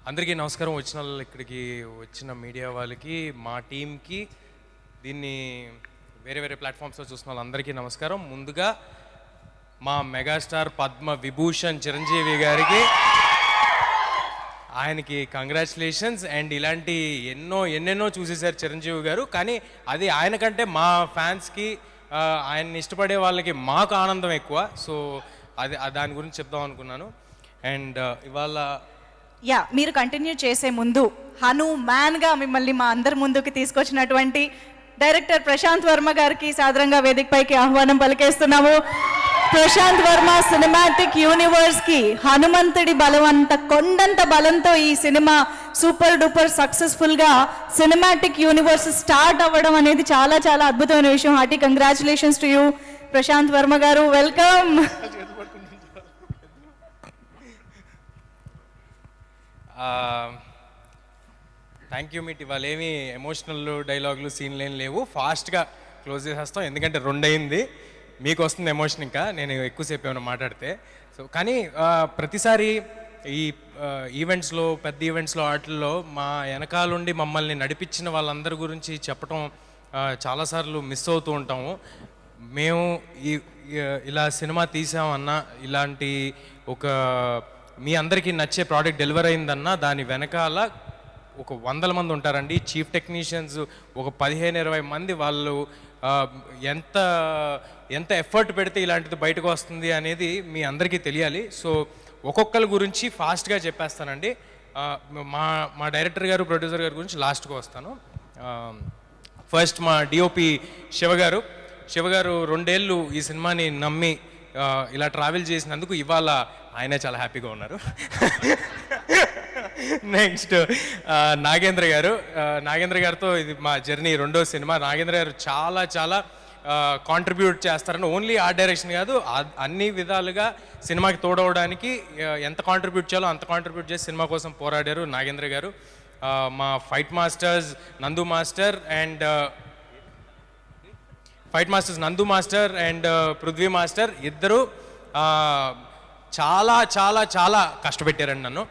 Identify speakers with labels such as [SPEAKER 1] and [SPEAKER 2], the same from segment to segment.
[SPEAKER 1] అందరికీ నమస్కారం. ఇక్కడికి వచ్చిన మీడియా వాళ్ళకి, మా టీంకి, దీన్ని వేరే వేరే ప్లాట్ఫామ్స్లో చూసిన వాళ్ళందరికీ నమస్కారం. ముందుగా మా మెగాస్టార్ పద్మ విభూషణ్ చిరంజీవి గారికి ఆయనకి కంగ్రాచులేషన్స్. అండ్ ఇలాంటి ఎన్నెన్నో చూసేశారు చిరంజీవి గారు, కానీ అది ఆయన కంటే మా ఫ్యాన్స్కి, ఆయన్ని ఇష్టపడే వాళ్ళకి మాకు ఆనందం ఎక్కువ. సో దాని గురించి చెప్దాం అనుకున్నాను. అండ్ ఇవాళ
[SPEAKER 2] మీరు కంటిన్యూ చేసే ముందు హనుమాన్గా మిమ్మల్ని మా అందరి ముందుకు తీసుకొచ్చినటువంటి డైరెక్టర్ ప్రశాంత్ వర్మ గారికి సాదరంగా వేదికపైకి ఆహ్వానం పలికేస్తున్నాము. ప్రశాంత్ వర్మ సినిమాటిక్ యూనివర్స్కి హనుమంతుడి బలం అంత కొండంత బలంతో ఈ సినిమా సూపర్ డూపర్ సక్సెస్ఫుల్గా సినిమాటిక్ యూనివర్స్ స్టార్ట్ అవ్వడం అనేది చాలా చాలా అద్భుతమైన విషయం. Hearty congratulations to you Prashanth Varma garu, welcome.
[SPEAKER 1] Thank you meet. ఇవాళ ఏమి ఎమోషనల్ డైలాగులు సీన్లు ఏం లేవు, ఫాస్ట్గా క్లోజ్ చేసేస్తాం. ఎందుకంటే 2 అయింది, మీకు వస్తుంది ఎమోషన్, ఇంకా నేను ఎక్కువసేపు ఏమైనా మాట్లాడితే. సో కానీ ప్రతిసారి ఈ ఈవెంట్స్లో, పెద్ద ఈవెంట్స్లో, వాటిల్లో మా వెనకాలండి మమ్మల్ని నడిపించిన వాళ్ళందరి గురించి చెప్పటం చాలాసార్లు మిస్ అవుతూ ఉంటాము. మేము ఇలా సినిమా తీసామన్నా, ఇలాంటి ఒక మీ అందరికీ నచ్చే ప్రోడక్ట్ డెలివర్ అయిందన్నా దాని వెనకాల ఒక 100 మంది ఉంటారండి. చీఫ్ టెక్నీషియన్స్ ఒక 15-20 మంది. వాళ్ళు ఎంత ఎంత ఎఫర్ట్ పెడితే ఇలాంటిది బయటకు వస్తుంది అనేది మీ అందరికీ తెలియాలి. సో ఒక్కొక్కరి గురించి ఫాస్ట్గా చెప్పేస్తానండి. మా డైరెక్టర్ గారు, ప్రొడ్యూసర్ గారి గురించి లాస్ట్గా వస్తాను. ఫస్ట్ మా డిఓపి శివగారు 2 ఏళ్ళు ఈ సినిమాని నమ్మి ఇలా ట్రావెల్ చేసినందుకు ఇవాళ ఆయనే చాలా హ్యాపీగా ఉన్నారు. నెక్స్ట్ నాగేంద్ర గారితో ఇది మా జర్నీ 2వ సినిమా. నాగేంద్ర గారు చాలా చాలా కాంట్రిబ్యూట్ చేస్తారని, ఓన్లీ ఆర్ట్ డైరెక్షన్ కాదు, అన్ని విధాలుగా సినిమాకి తోడవడానికి ఎంత కాంట్రిబ్యూట్ చేయాలో అంత కాంట్రిబ్యూట్ చేసి సినిమా కోసం పోరాడారు నాగేంద్ర గారు. మా ఫైట్ మాస్టర్స్ నందు మాస్టర్ అండ్ పృథ్వీ మాస్టర్ ఇద్దరు చాలా చాలా చాలా కష్టపెట్టారండి నన్ను.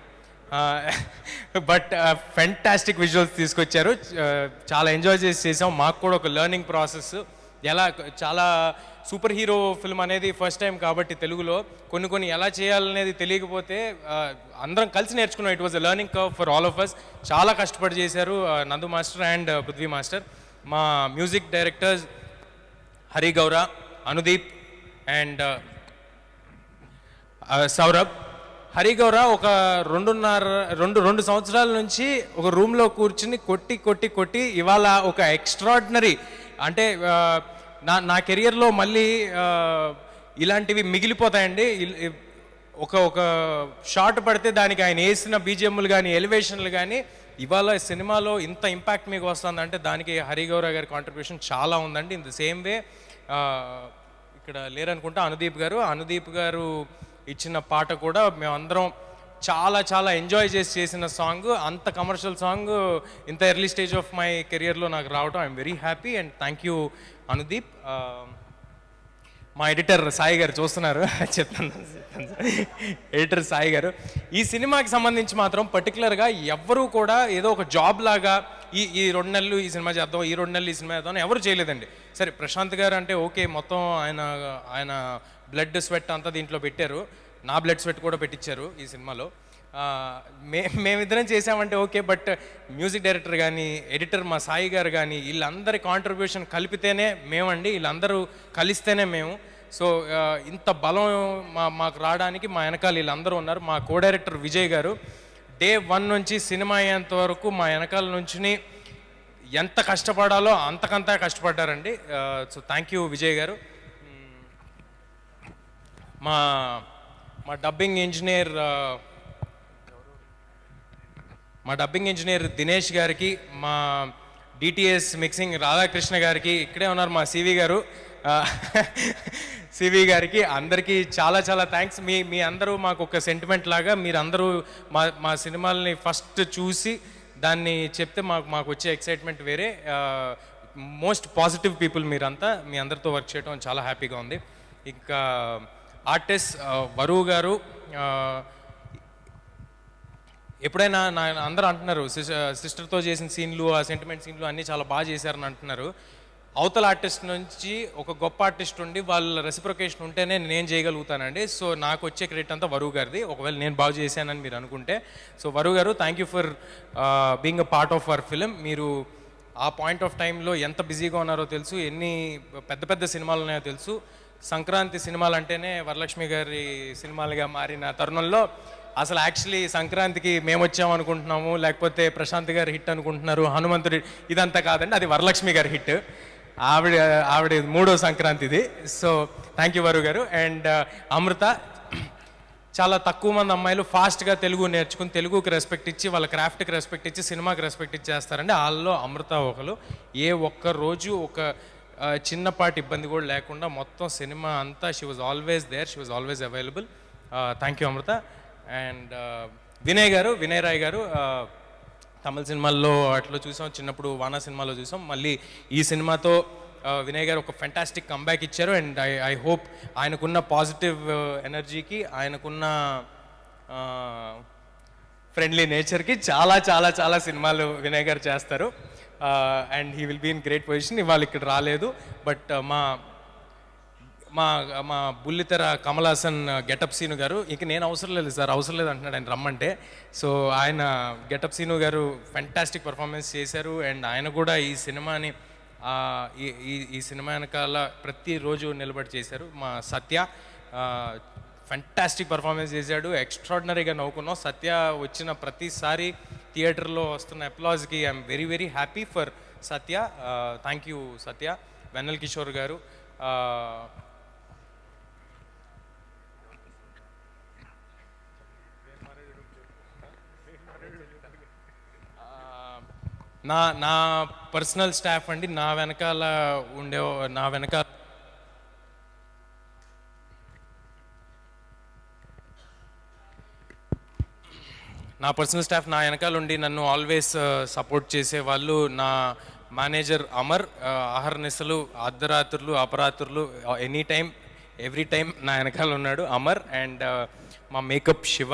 [SPEAKER 1] బట్ ఫెంటాస్టిక్ విజువల్స్ తీసుకొచ్చారు. చాలా ఎంజాయ్ చేసాం. మాకు కూడా ఒక లెర్నింగ్ ప్రాసెస్. ఎలా చాలా సూపర్ హీరో ఫిల్మ్ అనేది ఫస్ట్ టైం కాబట్టి తెలుగులో కొన్ని ఎలా చేయాలనేది తెలియకపోతే అందరం కలిసి నేర్చుకున్నాం. It was a learning curve for all of us. చాలా కష్టపడి చేశారు Nandu master and Prithvi master. మా music directors Hari Gaura, Anudeep and Saurabh. Hari గౌర ఒక 2 సంవత్సరాల నుంచి ఒక రూమ్లో కూర్చుని కొట్టి ఇవాళ ఒక ఎక్స్ట్రాడినరీ, అంటే నా కెరియర్లో మళ్ళీ ఇలాంటివి మిగిలిపోతాయండి. ఒక షాట్ పడితే దానికి ఆయన వేసిన బీజిఎంలు కానీ, ఎలివేషన్లు కానీ, ఇవాళ సినిమాలో ఇంత ఇంపాక్ట్ మీకు వస్తుందంటే దానికి హరి గౌర గారి కాంట్రిబ్యూషన్ చాలా ఉందండి. ఇన్ ద సేమ్ వే ఇక్కడ లేరనుకుంటా అనుదీప్ గారు ఇచ్చిన పాట కూడా మేమందరం చాలా చాలా ఎంజాయ్ చేసిన సాంగ్. అంత కమర్షియల్ సాంగ్ ఇంత ఎర్లీ స్టేజ్ ఆఫ్ మై కెరియర్లో నాకు రావడం I'm very happy and thank you Anudeep. మా ఎడిటర్ సాయి గారు చూస్తున్నారు, చెప్తాను. ఎడిటర్ సాయి గారు ఈ సినిమాకి సంబంధించి మాత్రం పర్టికులర్గా ఎవ్వరూ కూడా ఏదో ఒక జాబ్ లాగా ఈ 2 నెలలు ఈ సినిమా చేద్దాం, ఈ 2 నెలలు ఈ సినిమా చేద్దాం ఎవరు చేయలేదండి. సరే ప్రశాంత్ గారు అంటే ఓకే, మొత్తం ఆయన బ్లడ్ స్వెట్ అంతా దీంట్లో పెట్టారు. నా బ్లడ్ స్వెట్ కూడా పెట్టించారు ఈ సినిమాలో. మేమిద్దరం చేసామంటే ఓకే, బట్ మ్యూజిక్ డైరెక్టర్ కానీ, ఎడిటర్ మా సాయి గారు కానీ, వీళ్ళందరి కాంట్రిబ్యూషన్ కలిపితేనే మేమండి, వీళ్ళందరూ కలిస్తేనే మేము. సో ఇంత బలం మాకు రావడానికి మా వెనకాల వీళ్ళందరూ ఉన్నారు. మా కో డైరెక్టర్ విజయ్ గారు డే 1 నుంచి సినిమా అయ్యేంత వరకు మా వెనకాల నుంచి ఎంత కష్టపడాలో అంతకంతా కష్టపడ్డారండి. సో థ్యాంక్ యూ విజయ్ గారు. మా డబ్బింగ్ ఇంజనీర్ దినేష్ గారికి, మా డిటిఎస్ మిక్సింగ్ రాధాకృష్ణ గారికి, ఇక్కడే ఉన్నారు మా సివి గారికి, అందరికీ చాలా చాలా థ్యాంక్స్. మీ అందరూ మాకు ఒక సెంటిమెంట్ లాగా, మీరందరూ మా సినిమాలని ఫస్ట్ చూసి దాన్ని చెప్తే మాకు వచ్చే ఎక్సైట్మెంట్ వేరే. మోస్ట్ పాజిటివ్ పీపుల్ మీరంతా. మీ అందరితో వర్క్ చేయడం చాలా హ్యాపీగా ఉంది. ఇంకా ఆర్టిస్ట్ వరువు గారు, ఎప్పుడైనా అందరూ అంటున్నారు సిస్టర్తో చేసిన సీన్లు, ఆ సెంటిమెంట్ సీన్లు అన్నీ చాలా బాగా చేశారని అంటున్నారు. అవతల ఆర్టిస్ట్ నుంచి ఒక గొప్ప ఆర్టిస్ట్ ఉండి వాళ్ళ రెసిప్రొకేషన్ ఉంటేనే నేను చేయగలుగుతానండి. సో నాకు వచ్చే క్రెడిట్ అంతా వరువు గారిది, ఒకవేళ నేను బాగా చేశానని మీరు అనుకుంటే. సో వరువు గారు, thank you for being a part of our film. మీరు ఆ పాయింట్ ఆఫ్ టైంలో ఎంత బిజీగా ఉన్నారో తెలుసు, ఎన్ని పెద్ద పెద్ద సినిమాలు ఉన్నాయో తెలుసు. సంక్రాంతి సినిమాలు అంటేనే వరలక్ష్మి గారి సినిమాలుగా మారిన తరుణంలో అసలు యాక్చువల్లీ సంక్రాంతికి మేము వచ్చాము అనుకుంటున్నాము, లేకపోతే ప్రశాంత్ గారి హిట్ అనుకుంటున్నారు, హనుమంతుడి, ఇదంతా కాదండి, అది వరలక్ష్మి గారి హిట్. ఆవిడ 3వ సంక్రాంతిది. సో థ్యాంక్ యూ వరు గారు. అండ్ అమృత, చాలా తక్కువ మంది అమ్మాయిలు ఫాస్ట్గా తెలుగు నేర్చుకుని తెలుగుకి రెస్పెక్ట్ ఇచ్చి వాళ్ళ క్రాఫ్ట్కి రెస్పెక్ట్ ఇచ్చి సినిమాకి రెస్పెక్ట్ ఇచ్చేస్తారండి. వాళ్ళలో అమృత ఒకరు. ఏ ఒక్క రోజు ఒక చిన్నపాటి ఇబ్బంది కూడా లేకుండా మొత్తం సినిమా అంతా she was always there, she was always available. Thank you Amrutha. And Vinay garu, Vinay Roy గారు, తమిళ సినిమాల్లో అట్లా చూసాం, చిన్నప్పుడు వానా సినిమాలో చూసాం. మళ్ళీ ఈ సినిమాతో వినయ్ గారు ఒక ఫెంటాస్టిక్ కంబ్యాక్ ఇచ్చారు. అండ్ ఐ హోప్ ఆయనకున్న పాజిటివ్ ఎనర్జీకి, ఆయనకున్న ఫ్రెండ్లీ నేచర్కి చాలా చాలా చాలా సినిమాలు వినయ్ గారు చేస్తారు. And he will be in great position. ఇవాళ ఇక్కడ రాలేదు, బట్ మా మా మా బుల్లితెర కమల్ హాసన్ గెటప్ సీను గారు, ఇంక నేను అవసరం లేదు సార్, అవసరం లేదు అంటున్నాడు ఆయన రమ్మంటే. సో ఆయన గెటప్ సీను గారు ఫెంటాస్టిక్ పర్ఫార్మెన్స్ చేశారు. అండ్ ఆయన కూడా ఈ సినిమాని ఈ సినిమా వెనకాల ప్రతిరోజు నిలబడి చేశారు. మా సత్య ఫెంటాస్టిక్ పర్ఫార్మెన్స్ చేశాడు, ఎక్స్ట్రాడినరీగా నవ్వుకున్నాం. సత్య వచ్చిన ప్రతిసారి థియేటర్లో వస్తున్న అప్లాజ్కి I'm very very happy for Satya. Thank you Satya. Vennela Kishore garu, నా పర్సనల్ స్టాఫ్ అండి, నా వెనకాల నా పర్సనల్ స్టాఫ్ నా వెనకాల ఉండి నన్ను ఆల్వేస్ సపోర్ట్ చేసేవాళ్ళు. నా మేనేజర్ అమర్, అహర్నిశలు, అర్ధరాత్రులు, అపరాత్రులు, ఎనీ టైం ఎవ్రీ టైం నా వెనకాల ఉన్నాడు అమర్. అండ్ మా మేకప్ శివ,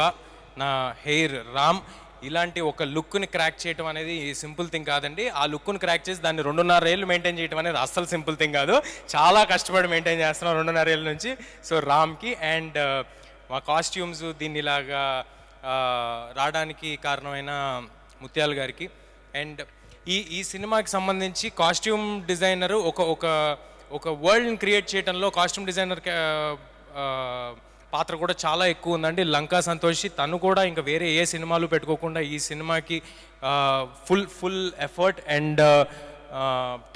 [SPEAKER 1] నా హెయిర్ రామ్. ఇలాంటి ఒక లుక్ని క్రాక్ చేయడం అనేది సింపుల్ థింగ్ కాదండి. ఆ లుక్ని క్రాక్ చేసి దాన్ని 2.5 ఏళ్ళు మెయింటైన్ చేయడం అనేది అస్సలు సింపుల్ థింగ్ కాదు. చాలా కష్టపడి మెయింటైన్ చేస్తున్నాం 2.5 ఏళ్ళ నుంచి. సో రామ్కి. అండ్ మా కాస్ట్యూమ్స్ దీన్ని ఇలాగా రావడానికి కారణమైన ముత్యాల గారికి. అండ్ ఈ సినిమాకి సంబంధించి కాస్ట్యూమ్ డిజైనరు ఒక వరల్డ్ని క్రియేట్ చేయడంలో కాస్ట్యూమ్ డిజైనర్ పాత్ర కూడా చాలా ఎక్కువ ఉందండి. లంకా సంతోషి, తను కూడా ఇంకా వేరే ఏ సినిమాలు పెట్టుకోకుండా ఈ సినిమాకి ఫుల్ ఎఫర్ట్ అండ్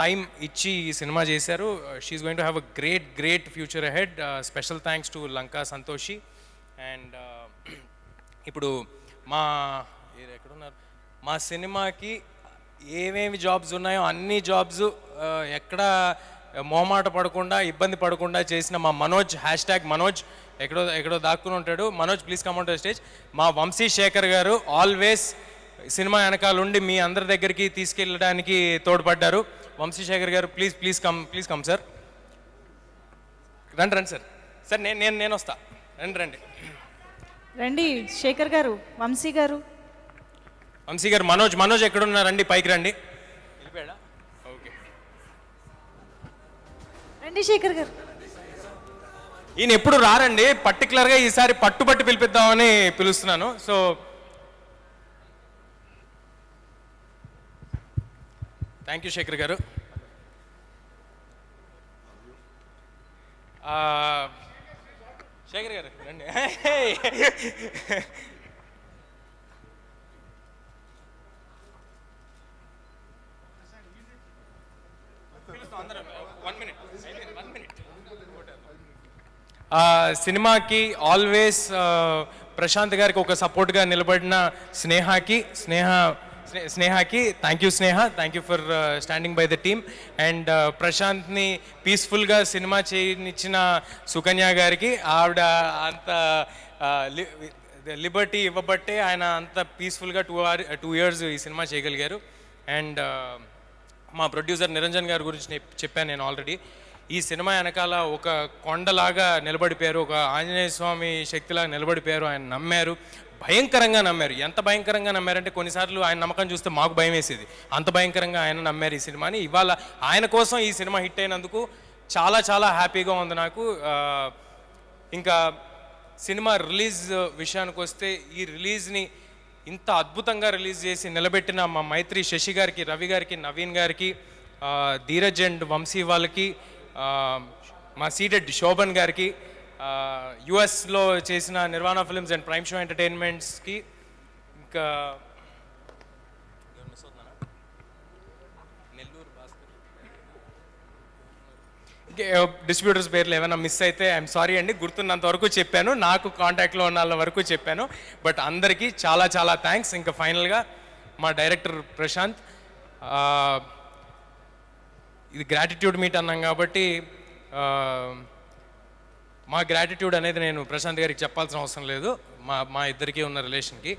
[SPEAKER 1] టైం ఇచ్చి ఈ సినిమా చేశారు. She is going to have a great future ahead. Special thanks to Lanka Santoshi. And ఇప్పుడు ఎక్కడున్నారు, మా సినిమాకి ఏమేమి జాబ్స్ ఉన్నాయో అన్ని జాబ్స్ ఎక్కడ మొహమాట పడకుండా, ఇబ్బంది పడకుండా చేసిన మా మనోజ్, #మనోజ్ ఎక్కడో దాక్కుని ఉంటాడు. Manoj, please come on to stage. మా వంశీ శేఖర్ గారు ఆల్వేస్ సినిమా వెనకాల ఉండి మీ అందరి దగ్గరికి తీసుకెళ్ళడానికి తోడ్పడ్డారు. వంశీ శేఖర్ గారు, ప్లీజ్ కమ్ సార్. రండి సార్. సార్ నేను వస్తా, రండి
[SPEAKER 2] రండి. శేఖర్ గారు, వంశీ గారు,
[SPEAKER 1] మనోజ్ ఎక్కడున్నారండి? పైకి రండి. వెళ్ళిపోయాడా? ఓకే,
[SPEAKER 2] రండి శేఖర్ గారు.
[SPEAKER 1] ఈయన ఎప్పుడు రారండి, పర్టికులర్గా ఈసారి పట్టుబట్టి పిలిపిద్దామని పిలుస్తున్నాను. సో థ్యాంక్ యూ శేఖర్ గారు. శేఖర్ గారు రండి. సినిమాకి ఆల్వేస్ ప్రశాంత్ గారికి ఒక సపోర్ట్గా నిలబడిన స్నేహాకి thank you Sneha, thank you for standing by the team. And ప్రశాంత్ని పీస్ఫుల్గా సినిమా చేయనిచ్చిన సుకన్య గారికి, ఆవిడ అంత లిబర్టీ ఇవ్వబట్టే ఆయన అంత పీస్ఫుల్గా 2 years ఈ సినిమా చేయగలిగారు. అండ్ మా ప్రొడ్యూసర్ నిరంజన్ గారి గురించి చెప్పాను నేను ఆల్రెడీ. ఈ సినిమా వెనకాల ఒక కొండలాగా నిలబడిపోయారు, ఒక ఆంజనేయ స్వామి శక్తిలాగా నిలబడిపోయారు. ఆయన నమ్మారు, భయంకరంగా నమ్మారు. ఎంత భయంకరంగా నమ్మారంటే కొన్నిసార్లు ఆయన నమ్మకం చూస్తే మాకు భయం వేసేది, అంత భయంకరంగా ఆయన నమ్మారు ఈ సినిమాని. ఇవాళ ఆయన కోసం ఈ సినిమా హిట్ అయినందుకు చాలా చాలా హ్యాపీగా ఉంది నాకు. ఇంకా సినిమా రిలీజ్ విషయానికి వస్తే, ఈ రిలీజ్ని ఇంత అద్భుతంగా రిలీజ్ చేసి నిలబెట్టిన మా మైత్రి శశి గారికి, రవి గారికి, నవీన్ గారికి, ధీరజ్ అండ్ వంశీ వాళ్ళకి, మా సీటెడ్ శోభన్ గారికి, యుఎస్లో చేసిన నిర్వాణ ఫిల్మ్స్ అండ్ ప్రైమ్ షో ఎంటర్టైన్మెంట్స్కి, ఇంకా డిస్ట్రిబ్యూటర్స్ పేర్లు ఏమైనా మిస్ అయితే ఐఎమ్ సారీ అండి. గుర్తున్నంత వరకు చెప్పాను, నాకు కాంటాక్ట్లో ఉన్న వాళ్ళ వరకు చెప్పాను. బట్ అందరికీ చాలా చాలా థ్యాంక్స్. ఇంకా ఫైనల్గా మా డైరెక్టర్ ప్రశాంత్, ఇది గ్రాటిట్యూడ్ మీట్ అన్నాం కాబట్టి మా గ్రాటిట్యూడ్ అనేది నేను ప్రశాంత్ గారికి చెప్పాల్సిన అవసరం లేదు, మా ఇద్దరికీ ఉన్న రిలేషన్కి.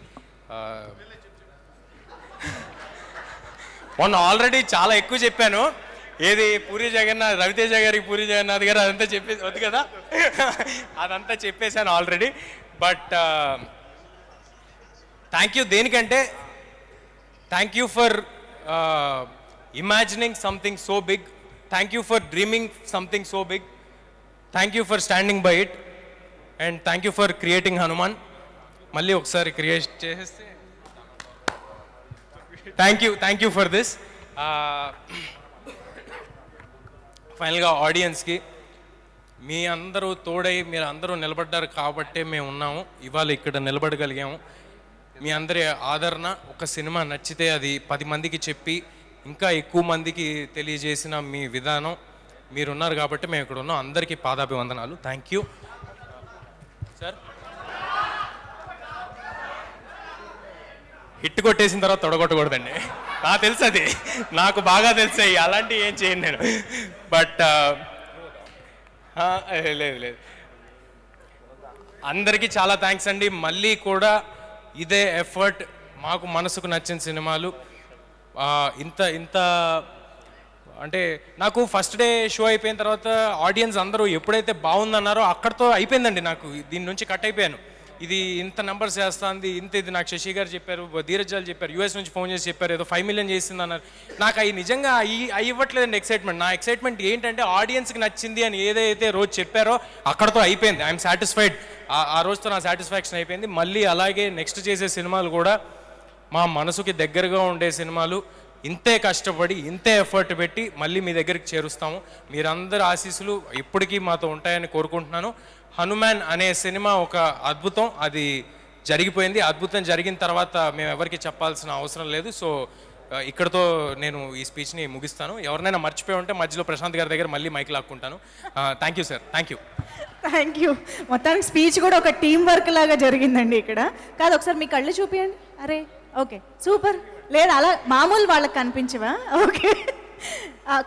[SPEAKER 1] మొన్న ఆల్రెడీ చాలా ఎక్కువ చెప్పాను. ఏది పూరి జగన్నాథ్, రవితేజ గారికి పూరి జగన్నాథ్ గారు అదంతా చెప్పేసి వద్దు కదా, అదంతా చెప్పేశాను ఆల్రెడీ. But thank you. దేనికంటే thank you for imagining something so big, thank you for dreaming something so big, thank you for standing by it, and thank you for creating Hanuman. మళ్ళీ ఒకసారి క్రియేట్ చేస్తే thank you for this. ఫైనల్గా ఆడియన్స్కి, మీ అందరూ తోడై మీరు అందరూ నిలబడ్డారు కాబట్టే మేము ఉన్నాము, ఇవాళ ఇక్కడ నిలబడగలిగాము. మీ అందరి ఆదరణ, ఒక సినిమా నచ్చితే అది 10 మందికి చెప్పి ఇంకా ఎక్కువ మందికి తెలియజేసిన మీ విధానం, మీరున్నారు కాబట్టి మేము ఇక్కడ ఉన్నాం. అందరికీ పాదాభివందనాలు. Thank you sir. హిట్ కొట్టేసిన తర్వాత తొడగొట్టకూడదండి, నాకు తెలుసు, అది నాకు బాగా తెలుసాయి, అలాంటివి ఏం చేయను నేను. బట్ లేదు, అందరికీ చాలా థ్యాంక్స్ అండి. మళ్ళీ కూడా ఇదే ఎఫర్ట్, మాకు మనసుకు నచ్చిన సినిమాలు ఇంత అంటే నాకు ఫస్ట్ డే షో అయిపోయిన తర్వాత ఆడియన్స్ అందరూ ఎప్పుడైతే బాగుందన్నారో అక్కడితో అయిపోయిందండి. నాకు దీని నుంచి కట్ అయిపోయాను. ఇది ఇంత నెంబర్స్ చేస్తుంది, ఇది నాకు శశి గారు చెప్పారు, ధీరజ్ గారు చెప్పారు, యూఎస్ నుంచి ఫోన్ చేసి చెప్పారు, ఏదో 5 మిలియన్ చేసింది అన్నారు. నాకు అవి నిజంగా అవి ఇవ్వట్లేదండి ఎక్సైట్మెంట్. నా ఎక్సైట్మెంట్ ఏంటంటే ఆడియన్స్కి నచ్చింది అని ఏదైతే రోజు చెప్పారో అక్కడతో అయిపోయింది. I'm satisfied. ఆ రోజుతో నా సాటిస్ఫాక్షన్ అయిపోయింది. మళ్ళీ అలాగే నెక్స్ట్ చేసే సినిమాలు కూడా మా మనసుకి దగ్గరగా ఉండే సినిమాలు, ఇంతే కష్టపడి ఇంతే ఎఫర్ట్ పెట్టి మళ్ళీ మీ దగ్గరికి చేరుస్తాము. మీరందరి ఆశీస్సులు ఎప్పటికీ మాతో ఉంటాయని కోరుకుంటున్నాను. హనుమాన్ అనే సినిమా ఒక అద్భుతం, అది జరిగిపోయింది. అద్భుతం జరిగిన తర్వాత మేము ఎవరికి చెప్పాల్సిన అవసరం లేదు. సో ఇక్కడతో నేను ఈ స్పీచ్ని ముగిస్తాను. ఎవరినైనా మర్చిపోయి ఉంటే మధ్యలో ప్రశాంత్ గారి దగ్గర మళ్ళీ మైక్ లాక్కుంటాను. Thank you sir. Thank you.
[SPEAKER 2] మొత్తానికి స్పీచ్ కూడా ఒక టీం వర్క్ లాగా జరిగిందండి ఇక్కడ. కాదు, ఒకసారి మీ కళ్ళు చూపియండి. అరే ఓకే, సూపర్. లేదు, అలా మామూలు వాళ్ళకి కనిపించవా? ఓకే.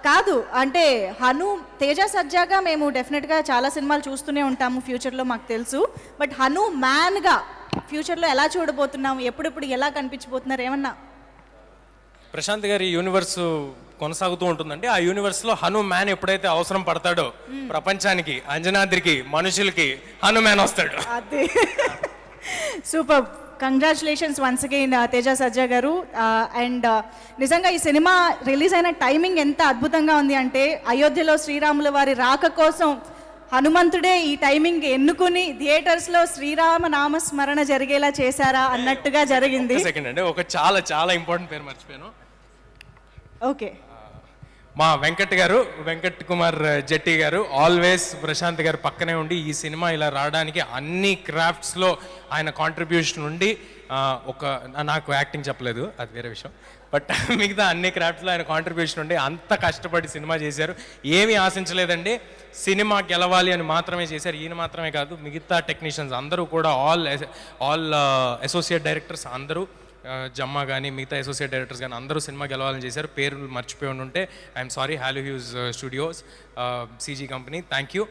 [SPEAKER 2] కాదు అంటే తేజ సజ్జాగా మేము డెఫినెట్గా చాలా సినిమాలు చూస్తూనే ఉంటాము ఫ్యూచర్లో, మాకు తెలుసు. బట్ మ్యాన్గా ఫ్యూచర్లో ఎలా చూడబోతున్నాము, ఎప్పుడెప్పుడు ఎలా కనిపించబోతున్నారు ఏమన్నా?
[SPEAKER 1] ప్రశాంత్ గారి యూనివర్స్ కొనసాగుతూ ఉంటుందండి. ఆ యూనివర్స్లో మ్యాన్ ఎప్పుడైతే అవసరం పడతాడో ప్రపంచానికి, అంజనాద్రికి, మనుషులకి మ్యాన్ వస్తాడు.
[SPEAKER 2] అది super. Congratulations once again Teja Sajja garu. And నిజంగా ఈ సినిమా రిలీజ్ అయిన టైమింగ్ ఎంత అద్భుతంగా ఉంది అంటే, అయోధ్యలో శ్రీరాముల వారి రాక కోసం హనుమంతుడే ఈ టైమింగ్ ఎన్నుకుని థియేటర్స్లో శ్రీరామ నామస్మరణ జరిగేలా చేశారా అన్నట్టుగా జరిగింది.
[SPEAKER 1] సెకండ్ అండి, ఒక చాలా చాలా ఇంపార్టెంట్ పేరు మర్చిపోయాను.
[SPEAKER 2] ఓకే,
[SPEAKER 1] మా వెంకట్ కుమార్ జెట్టి గారు ఆల్వేస్ ప్రశాంత్ గారు పక్కనే ఉండి ఈ సినిమా ఇలా రావడానికి అన్ని క్రాఫ్ట్స్లో ఆయన కాంట్రిబ్యూషన్ ఉండి, నాకు యాక్టింగ్ చెప్పలేదు, అది వేరే విషయం. బట్ మిగతా అన్ని క్రాఫ్ట్స్లో ఆయన కాంట్రిబ్యూషన్ ఉండి అంత కష్టపడి సినిమా చేశారు. ఏమీ ఆశించలేదండి, సినిమా గెలవాలి అని మాత్రమే చేశారు. ఈయన మాత్రమే కాదు, మిగతా టెక్నీషియన్స్ అందరూ కూడా, ఆల్ అసోసియేట్ డైరెక్టర్స్ అందరూ, జమ్మా కానీ మిగతా అసోసియేట్ డైరెక్టర్స్ కానీ అందరూ సినిమా గెలవాలని చేశారు. పేర్లు మర్చిపోయి ఉంటే I'm sorry. Hello huge studios, CG company, thank you.